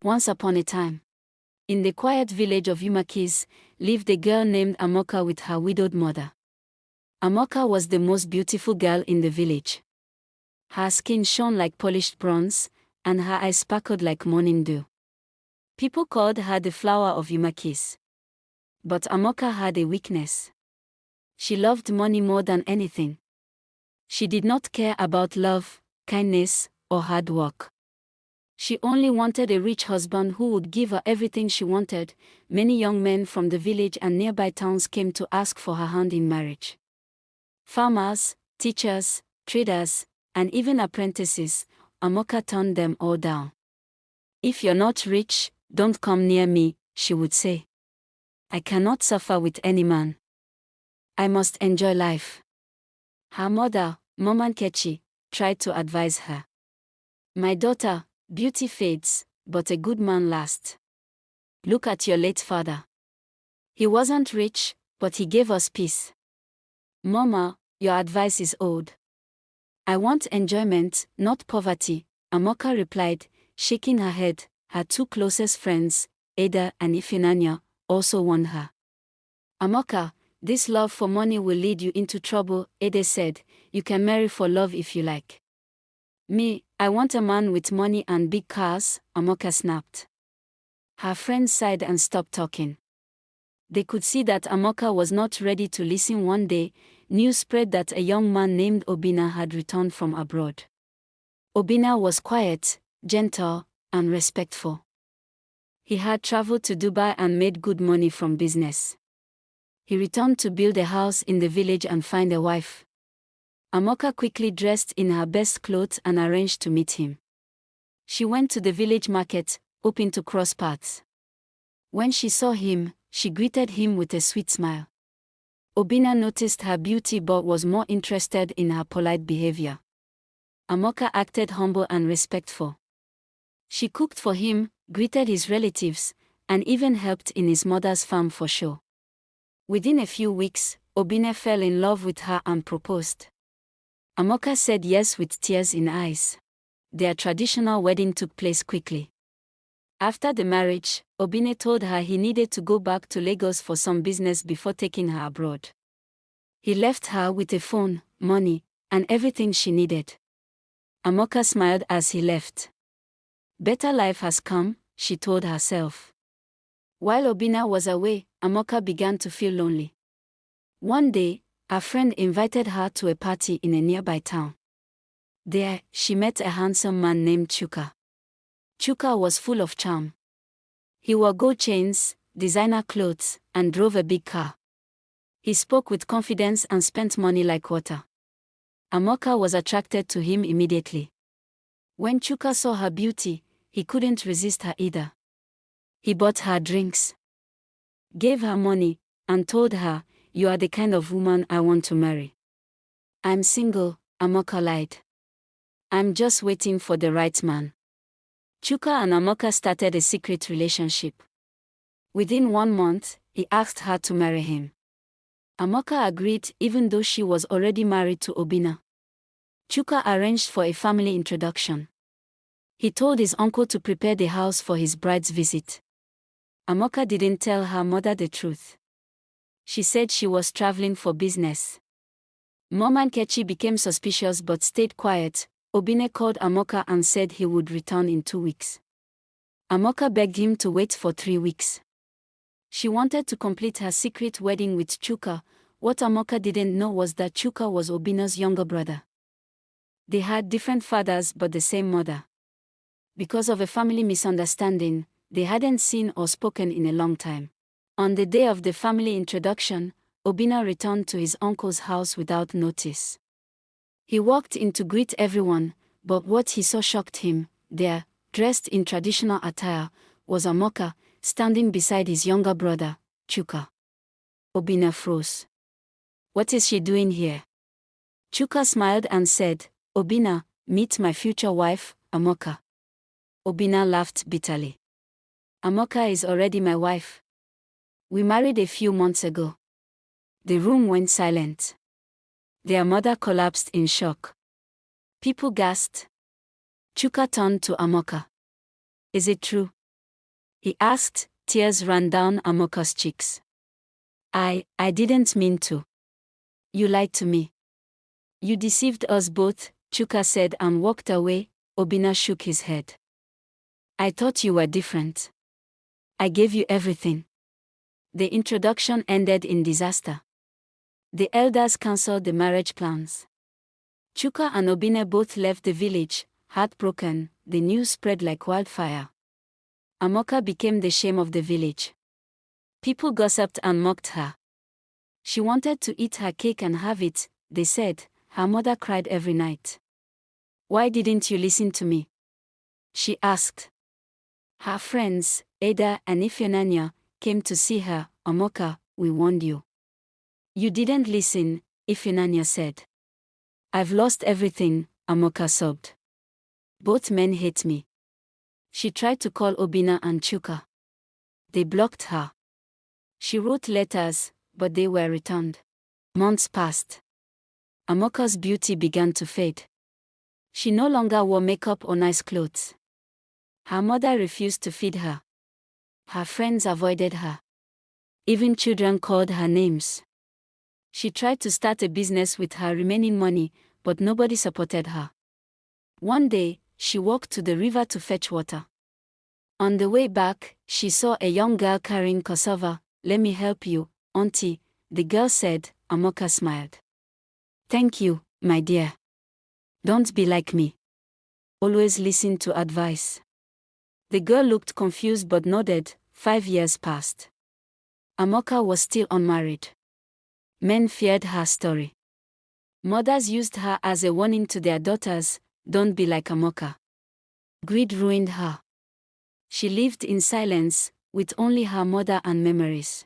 Once upon a time, in the quiet village of Umakis, lived a girl named Amoka with her widowed mother. Amoka was the most beautiful girl in the village. Her skin shone like polished bronze, and her eyes sparkled like morning dew. People called her the flower of Umakis. But Amoka had a weakness. She loved money more than anything. She did not care about love, kindness, or hard work. She only wanted a rich husband who would give her everything she wanted. Many young men from the village and nearby towns came to ask for her hand in marriage. Farmers, teachers, traders, and even apprentices, Amoka turned them all down. "If you're not rich, don't come near me," she would say. "I cannot suffer with any man. I must enjoy life." Her mother, Mama Nkechi, tried to advise her. "My daughter, beauty fades, but a good man lasts. Look at your late father. He wasn't rich, but he gave us peace." "Mama, your advice is old. I want enjoyment, not poverty," Amoka replied, shaking her head. Her two closest friends, Ada and Ifunanya, also warned her. "Amoka, this love for money will lead you into trouble," Ada said. "You can marry for love if you like." "Me, I want a man with money and big cars," Amoka snapped. Her friends sighed and stopped talking. They could see that Amoka was not ready to listen. One day, news spread that a young man named Obinna had returned from abroad. Obinna was quiet, gentle, and respectful. He had traveled to Dubai and made good money from business. He returned to build a house in the village and find a wife. Amoka quickly dressed in her best clothes and arranged to meet him. She went to the village market, hoping to cross paths. When she saw him, she greeted him with a sweet smile. Obinna noticed her beauty but was more interested in her polite behavior. Amoka acted humble and respectful. She cooked for him, greeted his relatives, and even helped in his mother's farm for show. Within a few weeks, Obinna fell in love with her and proposed. Amoka said yes with tears in eyes. Their traditional wedding took place quickly. After the marriage, Obinna told her he needed to go back to Lagos for some business before taking her abroad. He left her with a phone, money, and everything she needed. Amoka smiled as he left. Better life has come, she told herself. While Obinna was away, Amoka began to feel lonely. One day, a friend invited her to a party in a nearby town. There, she met a handsome man named Chuka. Chuka was full of charm. He wore gold chains, designer clothes, and drove a big car. He spoke with confidence and spent money like water. Amoka was attracted to him immediately. When Chuka saw her beauty, he couldn't resist her either. He bought her drinks, gave her money, and told her, "You are the kind of woman I want to marry." "I'm single," Amoka lied. "I'm just waiting for the right man." Chuka and Amoka started a secret relationship. Within 1 month, he asked her to marry him. Amoka agreed even though she was already married to Obinna. Chuka arranged for a family introduction. He told his uncle to prepare the house for his bride's visit. Amoka didn't tell her mother the truth. She said she was traveling for business. Mama Nkechi became suspicious but stayed quiet. Obinna called Amoka and said he would return in 2 weeks. Amoka begged him to wait for 3 weeks. She wanted to complete her secret wedding with Chuka. What Amoka didn't know was that Chuka was Obinna's younger brother. They had different fathers but the same mother. Because of a family misunderstanding, they hadn't seen or spoken in a long time. On the day of the family introduction, Obinna returned to his uncle's house without notice. He walked in to greet everyone, but what he saw shocked him. There, dressed in traditional attire, was Amoka, standing beside his younger brother, Chuka. Obinna froze. "What is she doing here?" Chuka smiled and said, "Obinna, meet my future wife, Amoka." Obinna laughed bitterly. "Amoka is already my wife. We married a few months ago." The room went silent. Their mother collapsed in shock. People gasped. Chuka turned to Amoka. "Is it true? he asked. Tears ran down Amoka's cheeks. I didn't mean to. You lied to me. You deceived us both, Chuka said and walked away. Obinna shook his head. I thought you were different. I gave you everything. The introduction ended in disaster. The elders cancelled the marriage plans. Chuka and Obinna both left the village, heartbroken. The news spread like wildfire. Amoka became the shame of the village. People gossiped and mocked her. She wanted to eat her cake and have it, they said. Her mother cried every night. Why didn't you listen to me? She asked. Her friends, Ada and Ifunanya, came to see her. Amoka, we warned you. You didn't listen, Ifunanya said. I've lost everything, Amoka sobbed. Both men hate me. She tried to call Obinna and Chuka. They blocked her. She wrote letters, but they were returned. Months passed. Amoka's beauty began to fade. She no longer wore makeup or nice clothes. Her mother refused to feed her. Her friends avoided her. Even children called her names. She tried to start a business with her remaining money, but nobody supported her. One day, she walked to the river to fetch water. On the way back, she saw a young girl carrying cassava. Let me help you, auntie, the girl said. Amoka smiled. Thank you, my dear. Don't be like me. Always listen to advice. The girl looked confused but nodded. 5 years passed. Amoka was still unmarried. Men feared her story. Mothers used her as a warning to their daughters, don't be like Amoka. Greed ruined her. She lived in silence, with only her mother and memories.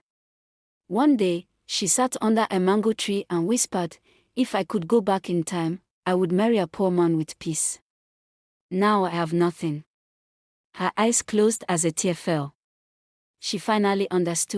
One day, she sat under a mango tree and whispered, if I could go back in time, I would marry a poor man with peace. Now I have nothing. Her eyes closed as a tear fell. She finally understood.